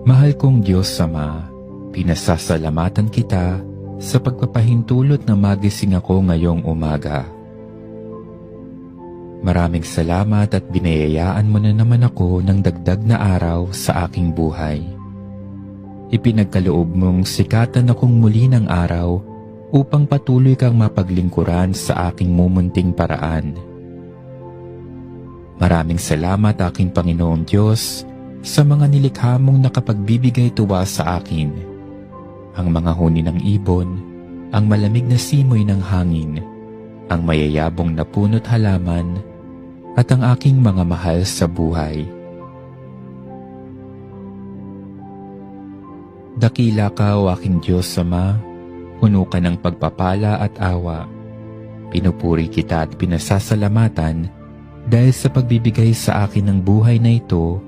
Mahal kong Diyos Ama, pinasasalamatan kita sa pagpapahintulot na magising ako ngayong umaga. Maraming salamat at binayayaan mo na naman ako ng dagdag na araw sa aking buhay. Ipinagkaloob mong sikatan akong muli ng araw upang patuloy kang mapaglingkuran sa aking mumunting paraan. Maraming salamat aking Panginoong Diyos sa mga nilikha mong nakapagbibigay tuwa sa akin. Ang mga huni ng ibon, ang malamig na simoy ng hangin, ang mayayabong na puno't halaman, at ang aking mga mahal sa buhay. Dakila ka, o aking Diyos Ama, puno ka ng pagpapala at awa. Pinupuri kita at pinasasalamatan dahil sa pagbibigay sa akin ng buhay na ito